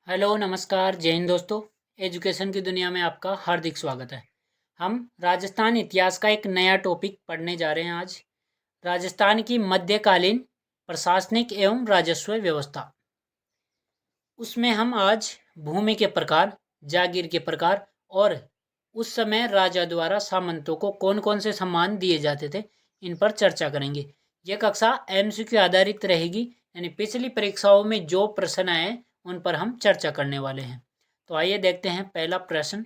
Hello नमस्कार जय हिंद दोस्तों। एजुकेशन की दुनिया में आपका हार्दिक स्वागत है। हम राजस्थान इतिहास का एक नया टॉपिक पढ़ने जा रहे हैं आज। राजस्थान की मध्यकालीन प्रशासनिक एवं राजस्व व्यवस्था। उसमें हम आज भूमि के प्रकार, जागीर के प्रकार और उस समय राजा द्वारा सामंतों को कौन कौन से सम्मान दिए जाते थे, इन पर चर्चा करेंगे। यह कक्षा एमसीक्यू आधारित रहेगी, यानी पिछली परीक्षाओं में जो प्रश्न आए उन पर हम चर्चा करने वाले हैं। तो आइए देखते हैं पहला प्रश्न।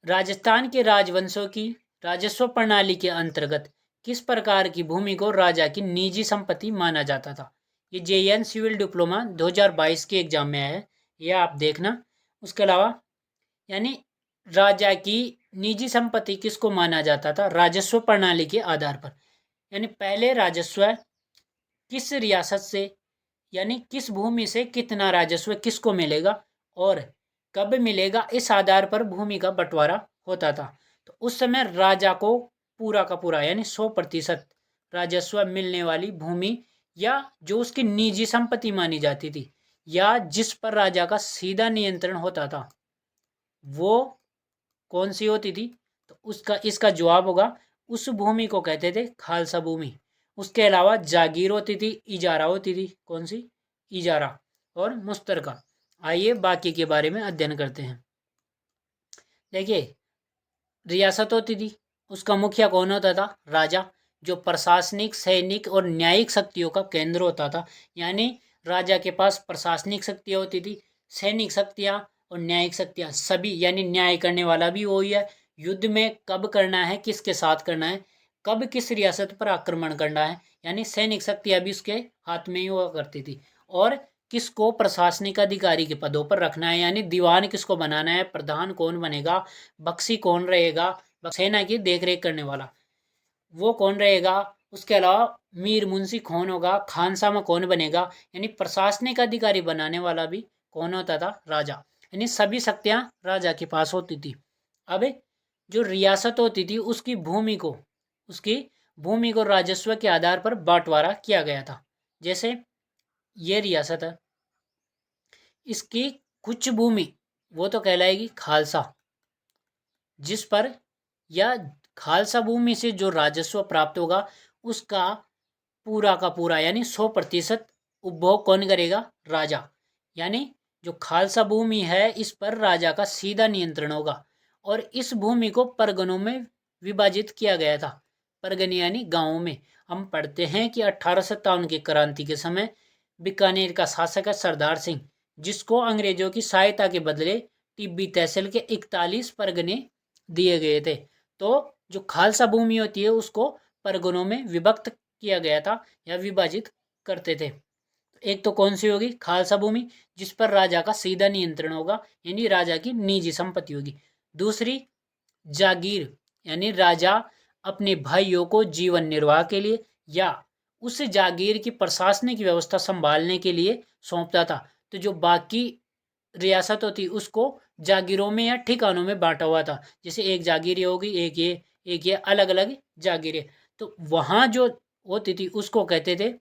राजस्थान के राजवंशों की राजस्व प्रणाली के अंतर्गत किस प्रकार की भूमि को राजा की निजी संपत्ति माना जाता था? ये जेईएन सिविल डिप्लोमा 2022 के एग्जाम में आया है, यह आप देखना। उसके अलावा यानी राजा की निजी संपत्ति किसको माना जाता था राजस्व प्रणाली के आधार पर? यानी पहले राजस्व किस रियासत से, यानी किस भूमि से कितना राजस्व किसको मिलेगा और कब मिलेगा, इस आधार पर भूमि का बंटवारा होता था। तो उस समय राजा को पूरा का पूरा यानी 100% राजस्व मिलने वाली भूमि, या जो उसकी निजी संपत्ति मानी जाती थी, या जिस पर राजा का सीधा नियंत्रण होता था, वो कौन सी होती थी? तो उसका इसका जवाब होगा, उस भूमि को कहते थे खालसा भूमि। उसके अलावा जागीर होती थी, इजारा होती थी। कौन सी? इजारा और मुश्तरका। आइए बाकी के बारे में अध्ययन करते हैं। देखिए, रियासत होती थी, उसका मुखिया कौन होता था? राजा, जो प्रशासनिक, सैनिक और न्यायिक शक्तियों का केंद्र होता था। यानी राजा के पास प्रशासनिक शक्तियाँ होती थी, सैनिक शक्तियाँ और न्यायिक शक्तियाँ सभी, यानी न्याय करने वाला भी वही है। युद्ध में कब करना है, किसके साथ करना है, कब किस रियासत पर आक्रमण करना है, यानी सैनिक शक्तियाँ भी उसके हाथ में ही हुआ करती थी। और किसको प्रशासनिक अधिकारी के पदों पर रखना है, यानी दीवान किसको बनाना है, प्रधान कौन बनेगा, बख्शी कौन रहेगा, सेना की देखरेख करने वाला वो कौन रहेगा। उसके अलावा मीर मुंशी कौन होगा, खानसामा कौन बनेगा, यानी प्रशासनिक अधिकारी बनाने वाला भी कौन होता था? राजा। यानी सभी शक्तियां राजा के पास होती थी। अब जो रियासत होती थी उसकी भूमि को राजस्व के आधार पर बंटवारा किया गया था। जैसे ये रियासत है, इसकी कुछ भूमि वो तो कहलाएगी खालसा, जिस पर या खालसा भूमि से जो राजस्व प्राप्त होगा उसका पूरा का पूरा यानी 100% उपभोग कौन करेगा? राजा। यानी जो खालसा भूमि है इस पर राजा का सीधा नियंत्रण होगा। और इस भूमि को परगनों में विभाजित किया गया था। परगने यानी गांवों में। हम पढ़ते हैं कि 1857 की क्रांति के समय बीकानेर का शासक है सरदार सिंह, जिसको अंग्रेजों की सहायता के बदले टिब्बी तहसील के 41 परगने दिए गए थे। तो जो खालसा भूमि होती है उसको परगनों में विभक्त किया गया था या विभाजित करते थे। एक तो कौन सी होगी? खालसा भूमि, जिस पर राजा का सीधा नियंत्रण होगा, यानी राजा की निजी संपत्ति होगी। दूसरी जागीर, यानी राजा अपने भाइयों को जीवन निर्वाह के लिए या उस जागीर की प्रशासनिक व्यवस्था संभालने के लिए सौंपता था। तो जो बाकी रियासत होती उसको जागीरों में या ठिकानों में बांटा हुआ था। जैसे एक जागीर ये होगी, एक ये अलग अलग जागीरें। तो वहाँ जो होती थी उसको कहते थे,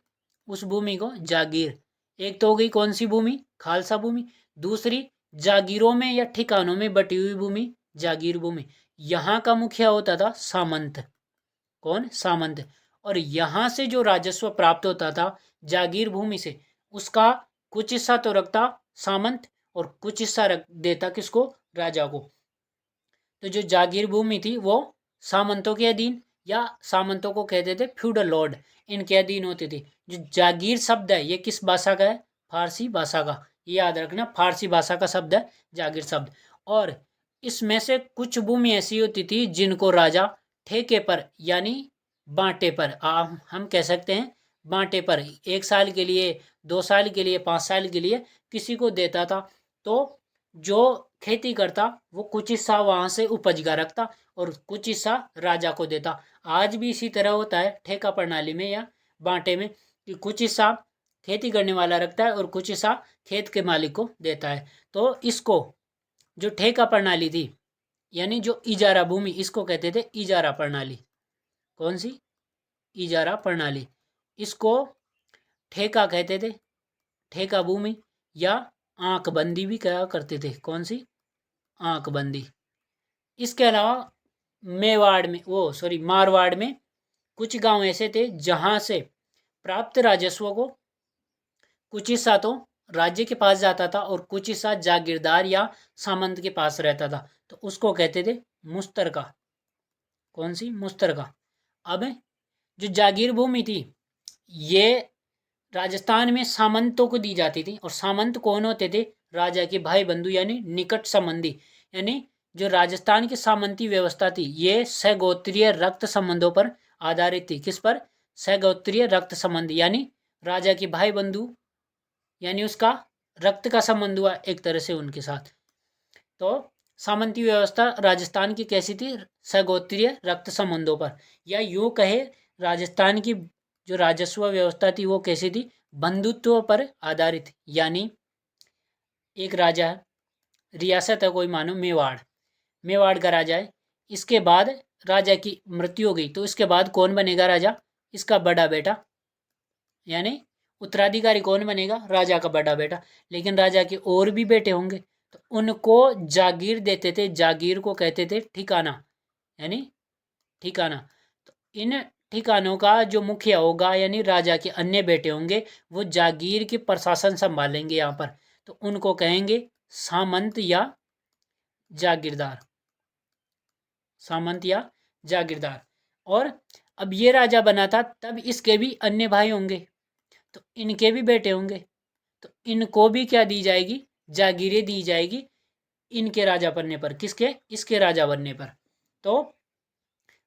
उस भूमि को जागीर। एक तो हो गई कौन सी भूमि? खालसा भूमि। दूसरी जागीरों में या ठिकानों में बटी हुई भूमि जागीर भूमि। यहाँ का मुखिया होता था सामंत। कौन? सामंत। और यहाँ से जो राजस्व प्राप्त होता था जागीर भूमि से, उसका कुछ हिस्सा तो रखता सामंत और कुछ हिस्सा रख देता किसको? राजा को। तो जो जागीर भूमि थी वो सामंतों के अधीन, या सामंतों को कहते थे फ्यूडल लॉर्ड, इनके अधीन होती थी। जो जागीर शब्द है ये किस भाषा का है? फारसी भाषा का। ये याद रखना, फारसी भाषा का शब्द है जागीर शब्द। और इसमें से कुछ भूमि ऐसी होती थी जिनको राजा ठेके पर यानी बांटे पर, हम कह सकते हैं बांटे पर, 1 साल के लिए, 2 साल के लिए, 5 साल के लिए किसी को देता था। तो जो खेती करता वो कुछ हिस्सा वहां से उपज का रखता और कुछ हिस्सा राजा को देता। आज भी इसी तरह होता है ठेका प्रणाली में या बांटे में, कि कुछ हिस्सा खेती करने वाला रखता है और कुछ हिस्सा खेत के मालिक को देता है। तो इसको जो ठेका प्रणाली थी यानी जो इजारा भूमि, इसको कहते थे इजारा प्रणाली। कौन सी? इजारा प्रणाली। इसको ठेका कहते थे, ठेका भूमि, या आंख बंदी भी क्या करते थे, कौन सी, आंख बंदी। इसके अलावा मारवाड़ में कुछ गांव ऐसे थे जहां से प्राप्त राजस्व को कुछ हिस्सा तो राज्य के पास जाता था और कुछ हिस्सा जागीरदार या सामंत के पास रहता था, तो उसको कहते थे मुस्तरका। कौन सी, मुस्तरका। अब जो जागीर भूमि थी ये राजस्थान में सामंतों को दी जाती थी, और सामंत कौन होते थे, राजा के भाई बंधु यानी निकट संबंधी। यानी जो राजस्थान की सामंती व्यवस्था थी ये सगोत्रीय रक्त संबंधों पर आधारित थी। किस पर, सगोत्रीय रक्त संबंध, यानी राजा के भाई बंधु, यानी उसका रक्त का संबंध हुआ एक तरह से उनके साथ। तो सामंती व्यवस्था राजस्थान की कैसी थी, सगोत्रीय रक्त संबंधों पर, या यूं कहे राजस्थान की जो राजस्व व्यवस्था थी वो कैसी थी, बंधुत्व पर आधारित। यानी एक राजा है, रियासत है कोई, मानो मेवाड़, मेवाड़ का राजा है, इसके बाद राजा की मृत्यु हो गई तो इसके बाद कौन बनेगा राजा, इसका बड़ा बेटा, यानी उत्तराधिकारी कौन बनेगा, राजा का बड़ा बेटा। लेकिन राजा के और भी बेटे होंगे तो उनको जागीर देते थे, जागीर को कहते थे ठिकाना, यानी ठिकाना। तो इन ठिकानों का जो मुखिया होगा यानी राजा के अन्य बेटे होंगे वो जागीर के प्रशासन संभालेंगे यहाँ पर, तो उनको कहेंगे सामंत या जागीरदार, सामंत या जागीरदार। और अब ये राजा बना था तब इसके भी अन्य भाई होंगे तो इनके भी बेटे होंगे, तो इनको भी क्या दी जाएगी, जागीरें दी जाएगी इनके राजा बनने पर, किसके, इसके राजा बनने पर। तो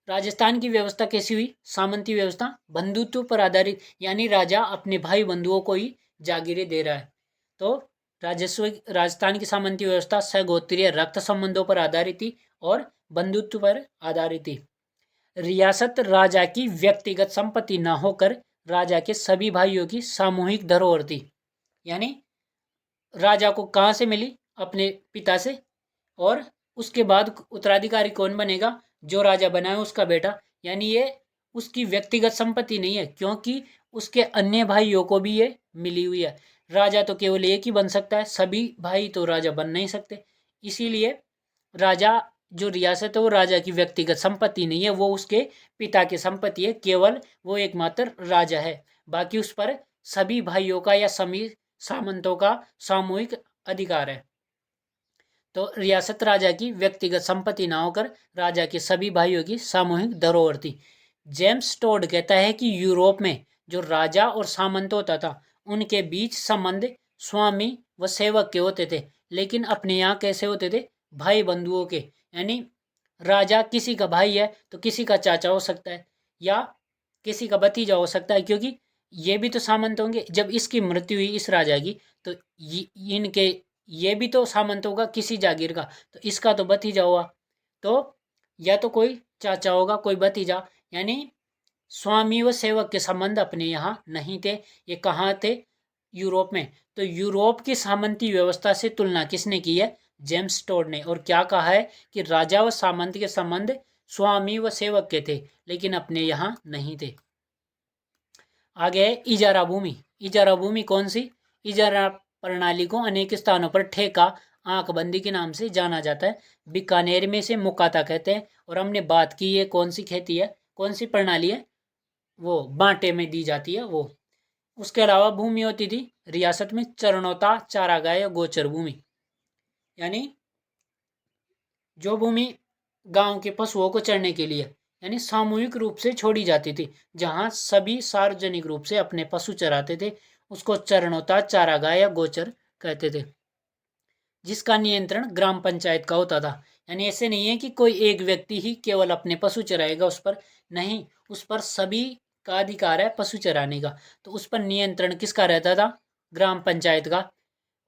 राजस्थान की व्यवस्था कैसी हुई, सामंती व्यवस्था, बंधुत्व पर आधारित, यानी राजा अपने भाई बंधुओं को ही जागीरें दे रहा है। तो राजस्व, राजस्थान की सामंती व्यवस्था सगोत्रीय रक्त संबंधों पर आधारित थी और बंधुत्व पर आधारित थी। रियासत राजा की व्यक्तिगत संपत्ति न होकर राजा के सभी भाइयों की सामूहिक धरोहर थी। यानी राजा को कहाँ से मिली, अपने पिता से, और उसके बाद उत्तराधिकारी कौन बनेगा, जो राजा बना है उसका बेटा। यानी ये उसकी व्यक्तिगत संपत्ति नहीं है क्योंकि उसके अन्य भाइयों को भी ये मिली हुई है। राजा तो केवल एक ही बन सकता है, सभी भाई तो राजा बन नहीं सकते। इसीलिए राजा, जो रियासत है वो राजा की व्यक्तिगत संपत्ति नहीं है, वो उसके पिता की संपत्ति है, केवल वो एकमात्र राजा है। बाकी उस पर सभी भाइयों का या सभी सामंतों का सामूहिक अधिकार है। तो रियासत राजा की व्यक्तिगत संपत्ति ना होकर राजा के सभी भाइयों की सामूहिक धरोहर थी। जेम्स टोड कहता है कि यूरोप में जो राजा और सामंत होता था उनके बीच संबंध स्वामी व सेवक के होते थे, लेकिन अपने यहाँ कैसे होते थे, भाई बंधुओं के। यानी राजा किसी का भाई है तो किसी का चाचा हो सकता है या किसी का भतीजा हो सकता है, क्योंकि ये भी तो सामंत होंगे। जब इसकी मृत्यु हुई इस राजा की तो इनके ये भी तो सामंत होगा किसी जागीर का, तो इसका तो भतीजा हुआ, तो या तो कोई चाचा होगा कोई भतीजा। यानी स्वामी व सेवक के संबंध अपने यहाँ नहीं थे। ये कहाँ थे, यूरोप में। तो यूरोप की सामंती व्यवस्था से तुलना किसने की है, जेम्स टोड ने, और क्या कहा है कि राजा व सामंत के संबंध स्वामी व सेवक के थे लेकिन अपने यहाँ नहीं थे। आगे है इजारा भूमि। इजारा भूमि कौन सी, इजारा प्रणाली को अनेक स्थानों पर ठेका आंकबंदी के नाम से जाना जाता है। बीकानेर में से मुकाता कहते हैं, और हमने बात की ये कौन सी खेती है, कौन सी प्रणाली है, वो बांटे में दी जाती है वो। उसके अलावा भूमि होती थी रियासत में चरणोता, चारागाह या गोचर भूमि, यानी जो भूमि गांव के पशुओं को चरने के लिए यानी सामूहिक रूप से छोड़ी जाती थी, जहां सभी सार्वजनिक रूप से अपने पशु चराते थे, उसको चरणोता, चारागाह या गोचर कहते थे, जिसका नियंत्रण ग्राम पंचायत का होता था। यानी ऐसे नहीं है कि कोई एक व्यक्ति ही केवल अपने पशु चराएगा उस पर, नहीं, उस पर सभी का अधिकार है पशु चराने का, तो उस पर नियंत्रण किसका रहता था, ग्राम पंचायत का,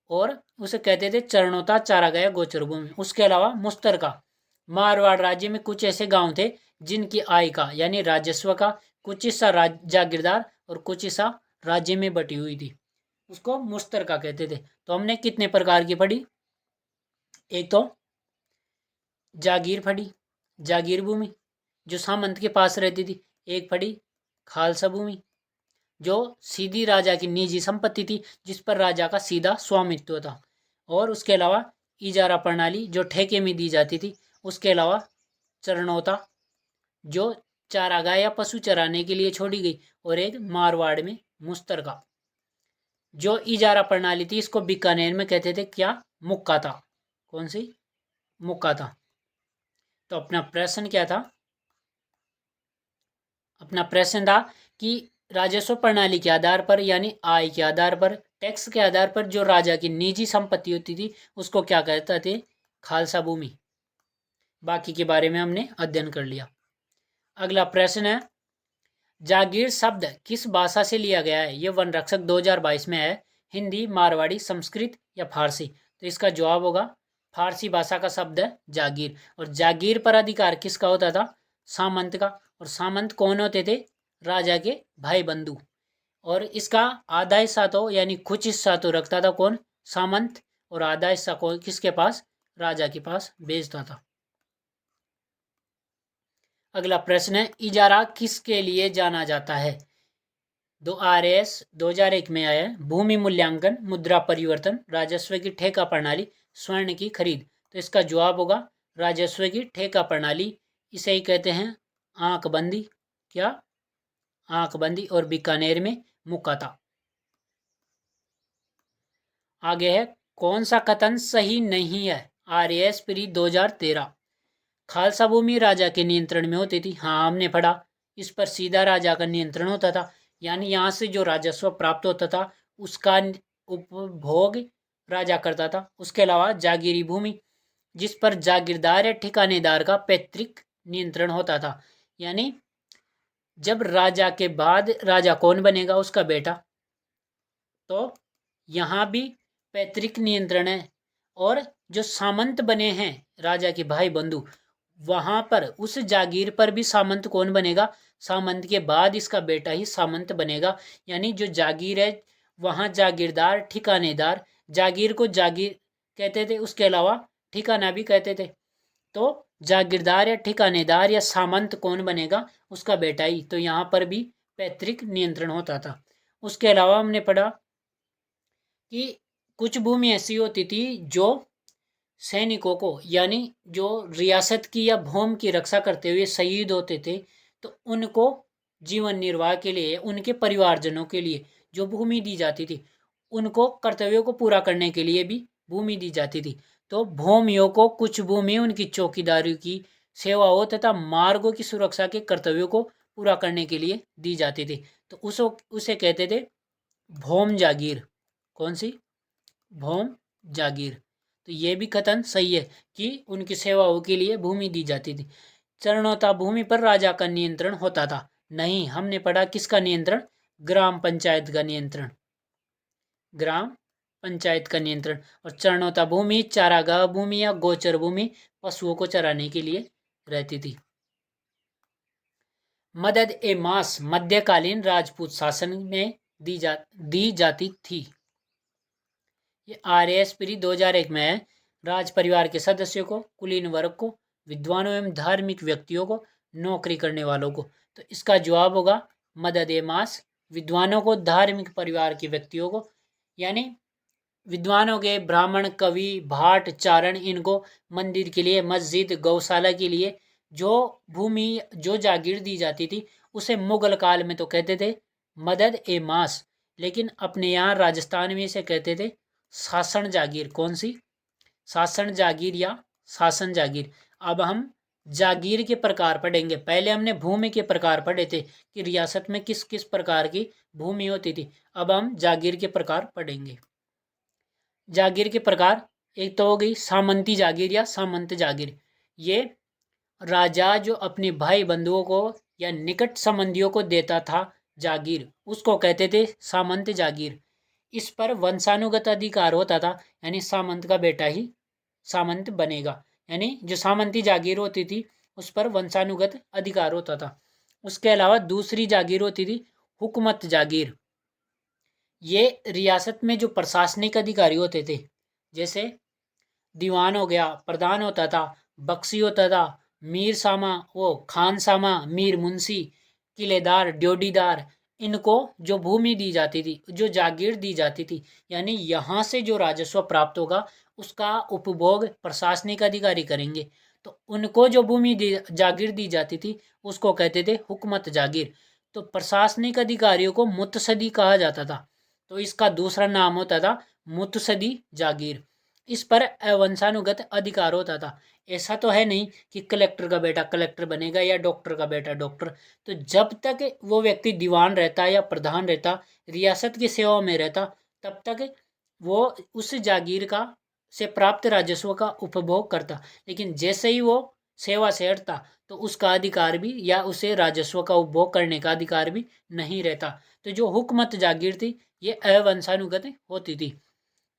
और उसे कहते थे चरणोता, चारागाह, गोचर भूमि। उसके अलावा मुश्तरका, मारवाड़ राज्य में कुछ ऐसे गांव थे जिनकी आय का यानी राजस्व का कुछ हिस्सा जागीरदार और कुछ हिस्सा राज्य में बटी हुई थी, उसको मुश्तरका कहते थे। तो हमने कितने प्रकार की पढ़ी, एक तो जागीर पढ़ी, जागीर भूमि जो सामंत के पास रहती थी, एक पढ़ी खालसा भूमि जो सीधी राजा की निजी संपत्ति थी जिस पर राजा का सीधा स्वामित्व था, और उसके अलावा इजारा प्रणाली जो ठेके में दी जाती थी, उसके अलावा चरणौता जो चारागाह या पशु चराने के लिए छोड़ी गई, और एक मारवाड़ में मुश्तरका। जो इजारा प्रणाली थी इसको बीकानेर में कहते थे क्या? मुक्का था। कौन सी? मुक्का था। तो अपना प्रश्न क्या था? अपना प्रश्न था कि राजस्व प्रणाली के आधार पर यानी आय के आधार पर, टैक्स के आधार पर जो राजा की निजी संपत्ति होती थी उसको क्या कहते थे? खालसा भूमि। बाकी के बारे में हमने अध्ययन कर लिया। अगला प्रश्न है, जागीर शब्द किस भाषा से लिया गया है? ये वन रक्षक 2022 में है। हिंदी, मारवाड़ी, संस्कृत या फारसी? तो इसका जवाब होगा फारसी भाषा का शब्द है जागीर। और जागीर पर अधिकार किसका होता था? सामंत का। और सामंत कौन होते थे? राजा के भाई बंधु। और इसका आधा हिस्सा तो यानी कुछ हिस्सा तो रखता था कौन? सामंत। और आधा हिस्सा कौन किसके पास? राजा के पास भेजता था। अगला प्रश्न है, इजारा किसके लिए जाना जाता है? RS 2001 में आया है। भूमि मूल्यांकन, मुद्रा परिवर्तन, राजस्व की ठेका प्रणाली, स्वर्ण की खरीद। तो इसका जवाब होगा राजस्व की ठेका प्रणाली। इसे ही कहते हैं आंकबंदी। क्या? आंकबंदी। और बीकानेर में मुकाता। आगे है, कौन सा कथन सही नहीं है? RS pre 2013। खालसा भूमि राजा के नियंत्रण में होती थी। हाँ, हमने पढ़ा। इस पर सीधा राजा का नियंत्रण होता था, यानी यहाँ से जो राजस्व प्राप्त होता था उसका उपभोग राजा करता था। उसके अलावा जागीरी भूमि जिस पर जागीरदार या ठिकानेदार का पैतृक नियंत्रण होता था, यानी जब राजा के बाद राजा कौन बनेगा? उसका बेटा। तो यहाँ भी पैतृक नियंत्रण है। और जो सामंत बने हैं राजा के भाई बंधु, वहां पर उस जागीर पर भी सामंत कौन बनेगा? सामंत के बाद इसका बेटा ही सामंत बनेगा। यानी जो जागीर है वहां जागीरदार, ठिकानेदार, जागीर को जागीर कहते थे, उसके अलावा ठिकाना भी कहते थे। तो जागीरदार या ठिकानेदार या सामंत कौन बनेगा? उसका बेटा ही। तो यहाँ पर भी पैतृक नियंत्रण होता था। उसके अलावा हमने पढ़ा कि कुछ भूमि ऐसी होती थी जो सैनिकों को, यानी जो रियासत की या भूमि की रक्षा करते हुए शहीद होते थे, तो उनको जीवन निर्वाह के लिए, उनके परिवारजनों के लिए जो भूमि दी जाती थी, उनको कर्तव्यों को पूरा करने के लिए भी भूमि दी जाती थी। तो भूमियों को कुछ भूमि उनकी चौकीदारी की सेवाओं तथा मार्गों की सुरक्षा के कर्तव्यों को पूरा करने के लिए दी जाती थी। तो उसे कहते थे भौम जागीर। कौन सी? भौम जागीर। तो ये भी कथन सही है कि उनकी सेवाओं के लिए भूमि दी जाती थी। चरणौता भूमि पर राजा का नियंत्रण होता था। नहीं, हमने पढ़ा किसका नियंत्रण? ग्राम पंचायत का नियंत्रण। ग्राम पंचायत का नियंत्रण। और चरणौता भूमि चारागाह भूमि या गोचर भूमि पशुओं को चराने के लिए रहती थी। मदद ए मास मध्यकालीन राजपूत शासन में दी जाती थी। ये RS प्री 2001 में है। राज परिवार के सदस्यों को, कुलीन वर्ग को, विद्वानों एवं धार्मिक व्यक्तियों को, नौकरी करने वालों को। तो इसका जवाब होगा मदद ए मास। विद्वानों को, धार्मिक परिवार के व्यक्तियों को, यानी विद्वानों के ब्राह्मण, कवि, भाट, चारण, इनको मंदिर के लिए, मस्जिद, गौशाला के लिए जो भूमि, जो जागीर दी जाती थी उसे मुगल काल में तो कहते थे मदद ए मास, लेकिन अपने यहाँ राजस्थान में इसे कहते थे शासन जागीर। कौन सी? शासन जागीर या शासन जागीर। अब हम जागीर के प्रकार पढ़ेंगे। पहले हमने भूमि के प्रकार पढ़े थे कि रियासत में किस किस प्रकार की भूमि होती थी। अब हम जागीर के प्रकार पढ़ेंगे। जागीर के प्रकार, एक तो हो गई सामंती जागीर या सामंत जागीर। ये राजा जो अपने भाई बंधुओं को या निकट संबंधियों को देता था जागीर, उसको कहते थे सामंत जागीर। इस पर वंशानुगत अधिकार होता था, यानी सामंत का बेटा ही सामंत बनेगा। यानी जो सामंती जागीर होती थी उस पर वंशानुगत अधिकार होता था। उसके अलावा दूसरी जागीर होती थी हुकूमत जागीर। ये रियासत में जो प्रशासनिक अधिकारी होते थे, जैसे दीवान हो गया, प्रधान होता था, बख्शी होता था, मीर सामा, वो खान सामा, मीर मुंशी, किलेदार, ड्योढ़ीदार, इनको जो भूमि दी जाती थी, जो जागीर दी जाती थी, यानी यहाँ से जो राजस्व प्राप्त होगा उसका उपभोग प्रशासनिक अधिकारी करेंगे। तो उनको जो भूमि जागीर दी जाती थी उसको कहते थे हुकूमत जागीर। तो प्रशासनिक अधिकारियों को मुतसदी कहा जाता था। तो इसका दूसरा नाम होता था मुतसदी जागीर। इस पर वंशानुगत अधिकार होता था। ऐसा तो है नहीं कि कलेक्टर का बेटा कलेक्टर बनेगा या डॉक्टर का बेटा डॉक्टर। तो जब तक वो व्यक्ति दीवान रहता या प्रधान रहता, रियासत की सेवा में रहता, तब तक वो उस जागीर का से प्राप्त राजस्व का उपभोग करता। लेकिन जैसे ही वो सेवा से हटता तो उसका अधिकार भी या उसे राजस्व का उपभोग करने का अधिकार भी नहीं रहता। तो जो हुकूमत जागीर थी ये अवंशानुगत होती थी।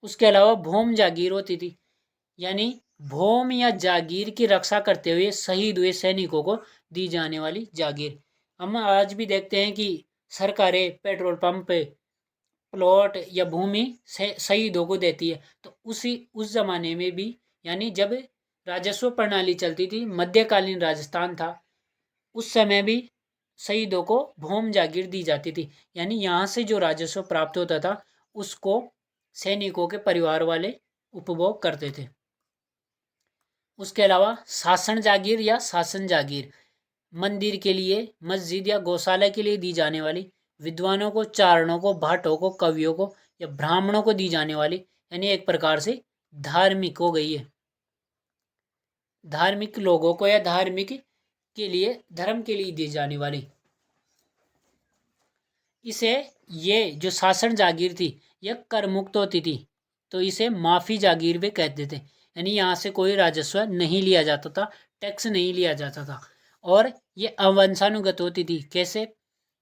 उसके अलावा भूम जागीर होती थी, यानी भूम या जागीर की रक्षा करते हुए शहीद हुए सैनिकों को दी जाने वाली जागीर। हम आज भी देखते हैं कि सरकारें पेट्रोल पंप पे प्लॉट या भूमि शहीदों को देती है। तो उस जमाने में भी, यानी जब राजस्व प्रणाली चलती थी, मध्यकालीन राजस्थान था, उस समय भी शहीदों को भूम जागीर दी जाती थी। यानी यहाँ से जो राजस्व प्राप्त होता था उसको सैनिकों के परिवार वाले उपभोग करते थे। उसके अलावा शासन जागीर या शासन जागीर मंदिर के लिए, मस्जिद या गौशाला के लिए दी जाने वाली, विद्वानों को, चारणों को, भाटों को, कवियों को या ब्राह्मणों को दी जाने वाली, यानी एक प्रकार से धार्मिक हो गई है। धार्मिक लोगों को या धार्मिक के लिए, धर्म के लिए दी जाने वाली। इसे, ये जो शासन जागीर थी यह कर मुक्त होती थी, तो इसे माफी जागीर भी कहते थे। यानी यहाँ से कोई राजस्व नहीं लिया जाता था, टैक्स नहीं लिया जाता था। और ये अवंशानुगत होती थी। कैसे?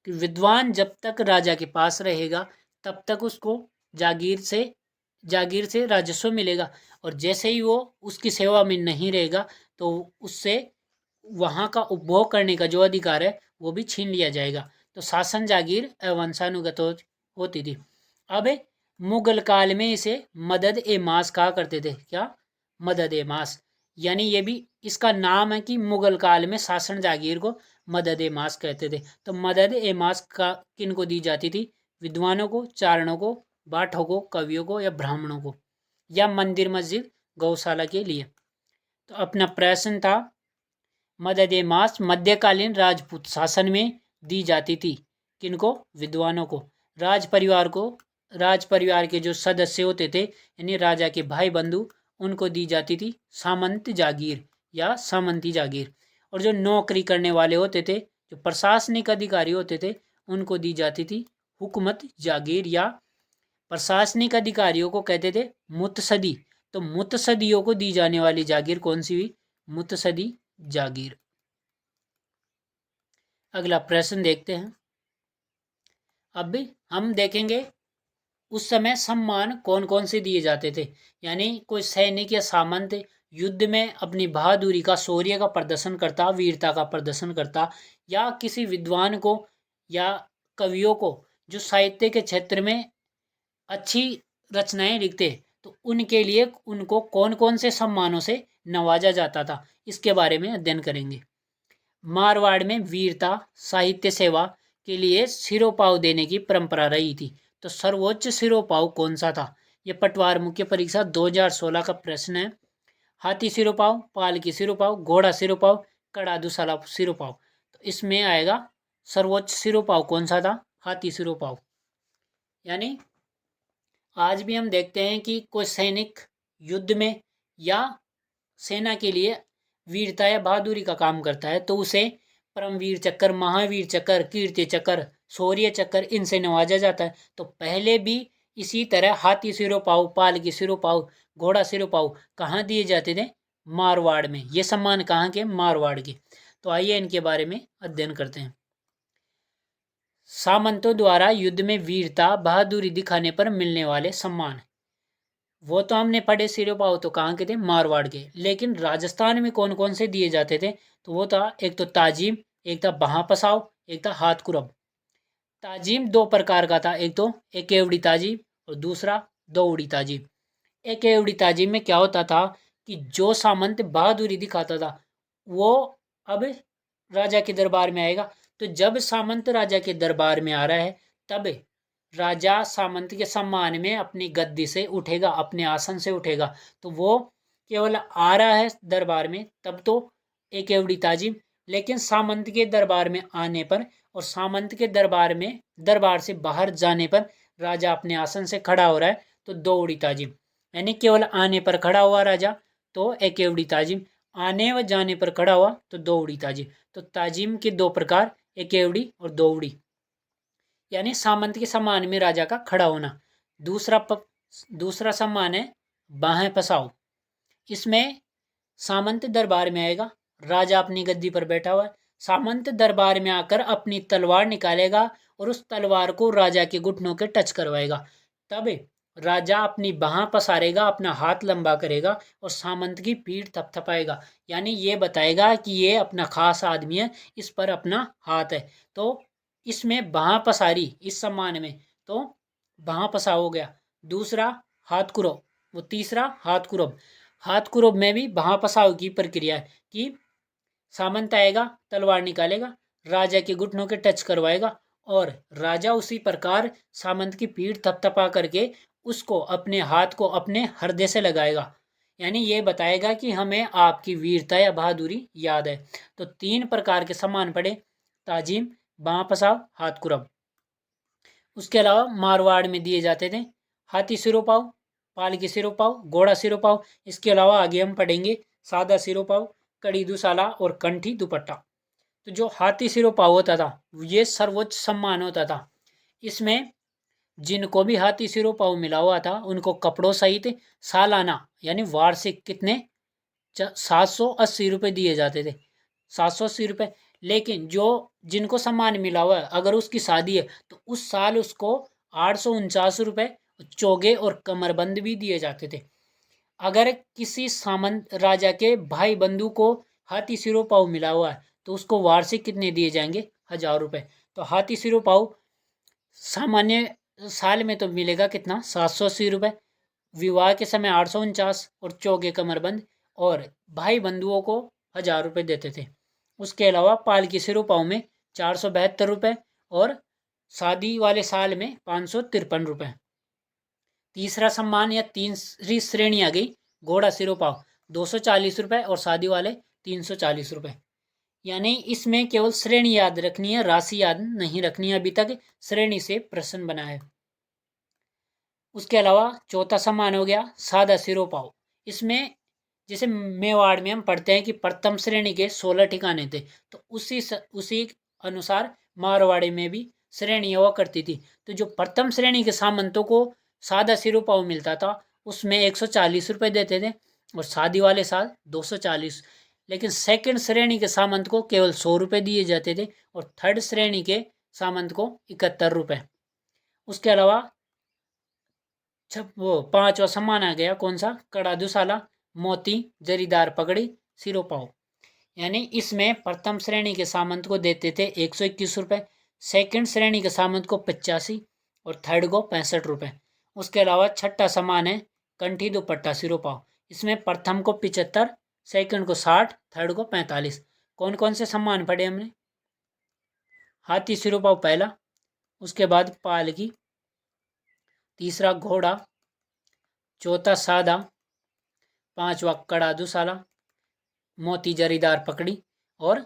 कि विद्वान जब तक राजा के पास रहेगा तब तक उसको जागीर से राजस्व मिलेगा, और जैसे ही वो उसकी सेवा में नहीं रहेगा तो उससे वहाँ का उपभोग करने का जो अधिकार है वो भी छीन लिया जाएगा। तो शासन जागीर वंशानुगत होती थी। अब मुगल काल में इसे मदद ए मास कहा करते थे। क्या? मदद ए मास। यानी ये भी इसका नाम है कि मुगल काल में शासन जागीर को मदद ए मास कहते थे। तो मदद ए मास का किन को दी जाती थी? विद्वानों को, चारणों को, बाठों को, कवियों को या ब्राह्मणों को, या मंदिर, मस्जिद, गौशाला के लिए। तो अपना प्रश्न था, मदद ए मास मध्यकालीन राजपूत शासन में दी जाती थी। किनको? विद्वानों को। राज परिवार के जो सदस्य होते थे, यानी राजा के भाई बंधु, उनको दी जाती थी सामंत जागीर या सामंती जागीर। और जो नौकरी करने वाले होते थे, जो प्रशासनिक अधिकारी होते थे, उनको दी जाती थी हुकूमत जागीर, या प्रशासनिक अधिकारियों को कहते थे मुतसदी। तो मुतसदियों को दी जाने वाली जागीर कौन सी हुई? मुतसदी जागीर। अगला प्रश्न देखते हैं। अब भी हम देखेंगे उस समय सम्मान कौन कौन से दिए जाते थे। यानी कोई सैनिक या सामंत युद्ध में अपनी बहादुरी का, शौर्य का प्रदर्शन करता, वीरता का प्रदर्शन करता, या किसी विद्वान को या कवियों को जो साहित्य के क्षेत्र में अच्छी रचनाएं लिखते, तो उनके लिए उनको कौन कौन से सम्मानों से नवाजा जाता था, इसके बारे में अध्ययन करेंगे। मारवाड़ में वीरता, साहित्य सेवा के लिए सिरोपाव देने की परंपरा रही थी। तो सर्वोच्च सिरोपाव कौन सा था? यह पटवार मुख्य परीक्षा 2016 का प्रश्न है। हाथी सिरोपाव, पाल की सिरोपाव, घोड़ा सिरोपाव, कड़ा दुसाला सिरोपाव। तो इसमें आएगा सर्वोच्च सिरोपाव कौन सा था? हाथी सिरोपाव। यानी आज भी हम देखते हैं कि कोई सैनिक युद्ध में या सेना के लिए वीरता या बहादुरी का काम करता है तो उसे परमवीर चक्र, महावीर चक्र, कीर्ति चक्र, शौर्य चक्र, इनसे नवाजा जाता है। तो पहले भी इसी तरह हाथी सिरोपाव, पाल की सिरोपाव, घोड़ा सिरोपाव कहाँ दिए जाते थे? मारवाड़ में। ये सम्मान कहाँ के? मारवाड़ के। तो आइए इनके बारे में अध्ययन करते हैं। सामंतों द्वारा युद्ध में वीरता, बहादुरी दिखाने पर मिलने वाले सम्मान, वो तो हमने पढ़े। सिरोपाव तो कहाँ के थे? मारवाड़ के। लेकिन राजस्थान में कौन कौन से दिए जाते थे? तो वो था, एक तो ताजीम, एक था बहापसाव, एक था हाथ कुरब। ताजीम दो प्रकार का था, एक तो एक एवड़ी ताजीम और दूसरा दौड़ी ताजीम। एक एवड़ी ताजीम में क्या होता था कि जो सामंत बहादुरी दिखाता था वो अब राजा के दरबार में आएगा तो जब सामंत राजा के दरबार में आ रहा है तब राजा सामंत के सम्मान में अपनी गद्दी से उठेगा, अपने आसन से उठेगा। तो वो केवल आ रहा है दरबार में तब तो एक एवड़ी ताजिम, लेकिन सामंत के दरबार में आने पर और सामंत के दरबार से बाहर जाने पर राजा अपने आसन से खड़ा हो रहा है तो दो उड़ी ताजिम। यानी केवल आने पर खड़ा हुआ राजा तो एक एवड़ी ताजिम, आने व जाने पर खड़ा हुआ तो दो उड़ी ताजिम। तो ताजिम के दो प्रकार, एक एवड़ी और दो उड़ी। यानी सामंत के सम्मान में राजा का खड़ा होना। दूसरा सम्मान है बाहें पसाओ। इसमें सामंत दरबार में आएगा, राजा अपनी गद्दी पर बैठा हुआ है, सामंत दरबार में आकर अपनी तलवार निकालेगा और उस तलवार को राजा के घुटनों के टच करवाएगा। तब राजा अपनी बाह पसारेगा, अपना हाथ लंबा करेगा और सामंत की पीठ थपथपाएगा। यानी ये बताएगा कि ये अपना खास आदमी है, इस पर अपना हाथ है। तो इसमें बाह पसारी, इस सम्मान में तो बाह पसा हो गया। दूसरा हाथ कुरब, वो तीसरा हाथ कुरब। हाथ कुरब में भी बाह पसाव की प्रक्रिया है कि सामंत आएगा, तलवार निकालेगा, राजा के घुटनों के टच करवाएगा और राजा उसी प्रकार सामंत की पीठ थपथपा करके उसको अपने हाथ को अपने हृदय से लगाएगा। यानी ये बताएगा कि हमें आपकी वीरता या बहादुरी याद है। तो 3 प्रकार के सम्मान पड़े, ताजीम, बाह पसाव, हाथ कुरब। उसके अलावा मारवाड़ में दिए जाते थे हाथी सिरोपाव, पालकी सिरोपाव, घोड़ा सिरोपाव। इसके अलावा आगे हम पढ़ेंगे सादा सिरोपाव, कड़ी दुसाला और कंठी दुपट्टा। तो जो हाथी सिरोपाव होता था ये सर्वोच्च सम्मान होता था। इसमें जिनको भी हाथी सिरोपाव मिला हुआ था उनको कपड़ों सहित सालाना यानी वार्षिक कितने 780 रुपये दिए जाते थे, 780 रुपये। लेकिन जो जिनको सम्मान मिला हुआ है अगर उसकी शादी है तो उस साल उसको 849 रुपये चोगे और कमरबंद भी दिए जाते थे। अगर किसी सामंत राजा के भाई बंधु को हाथी सिरोपाव मिला हुआ है तो उसको वार्षिक कितने दिए जाएंगे, 1000 रुपये। तो हाथी सिरोपाव सामान्य साल में तो मिलेगा कितना, 780 रुपये, विवाह के समय 849 और चौगे कमरबंद, और भाई बंधुओं को 1000 रुपये देते थे। उसके अलावा पालकी सिरोपाव में 472 रुपये और शादी वाले साल में 553 रुपये। तीसरा सम्मान या तीसरी श्रेणी आ गई घोड़ा सिरोपाव, 240 रुपये और शादी वाले 340 रुपये। यानी इसमें केवल श्रेणी याद रखनी है, राशि याद नहीं रखनी है। अभी तक श्रेणी से प्रश्न बना है। उसके अलावा चौथा सम्मान हो गया सादा सिरोपाव। इसमें जैसे मेवाड़ में हम पढ़ते हैं कि प्रथम श्रेणी के 16 ठिकाने थे, तो उसी अनुसार मारवाड़ी में भी श्रेणी हुआ करती थी। तो जो प्रथम श्रेणी के सामंतों को सादा सिरोपाव मिलता था उसमें 140 रुपये देते थे और शादी वाले साल 240। लेकिन सेकंड श्रेणी के सामंत को केवल 100 रुपये दिए जाते थे और थर्ड श्रेणी के सामंत को 71 रुपये। उसके अलावा वो 5वां सम्मान आ गया कौन सा, कड़ा दुसाला, मोती जरीदार पगड़ी सिरोपाव। यानी इसमें प्रथम श्रेणी के सामंत को देते थे 121 रुपये, सेकंड श्रेणी के सामंत को 85 और थर्ड को 65 रुपये। उसके अलावा छठा सम्मान है कंठी दुपट्टा सिरोपाव। इसमें प्रथम को 75, सेकंड को 60, थर्ड को 45। कौन कौन से सम्मान पढ़े हमने, हाथी सिरोपाव पहला, उसके बाद पालकी, तीसरा घोड़ा, चौथा सादा, 5वां कड़ा दुसाला, मोती जरीदार पकड़ी और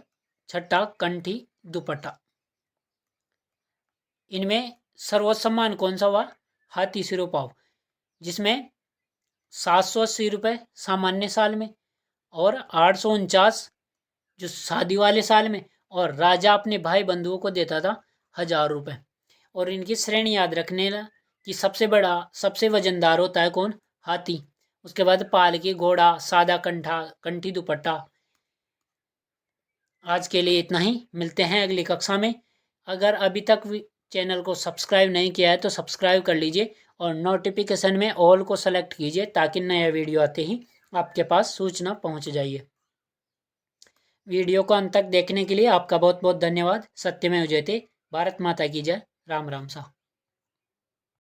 छठा कंठी दुपट्टा। इनमें सर्वोच्च सम्मान कौन सा हुआ, हाथी सिरोपाव, जिसमें 780 रुपये सामान्य साल में और 849 जो शादी वाले साल में, और राजा अपने भाई बंधुओं को देता था 1000 रुपये। और इनकी श्रेणी याद रखने कि सबसे बड़ा सबसे वजनदार होता है कौन, हाथी, उसके बाद पालकी, घोड़ा, सादा कंठी दुपट्टा। आज के लिए इतना ही, मिलते हैं अगली कक्षा में। अगर अभी तक चैनल को सब्सक्राइब नहीं किया है तो सब्सक्राइब कर लीजिए और नोटिफिकेशन में ऑल को सेलेक्ट कीजिए ताकि नया वीडियो आते ही आपके पास सूचना पहुंच जाइए। वीडियो को अंत तक देखने के लिए आपका बहुत बहुत धन्यवाद। सत्यमेव जयते, भारत माता की जय। राम राम सा।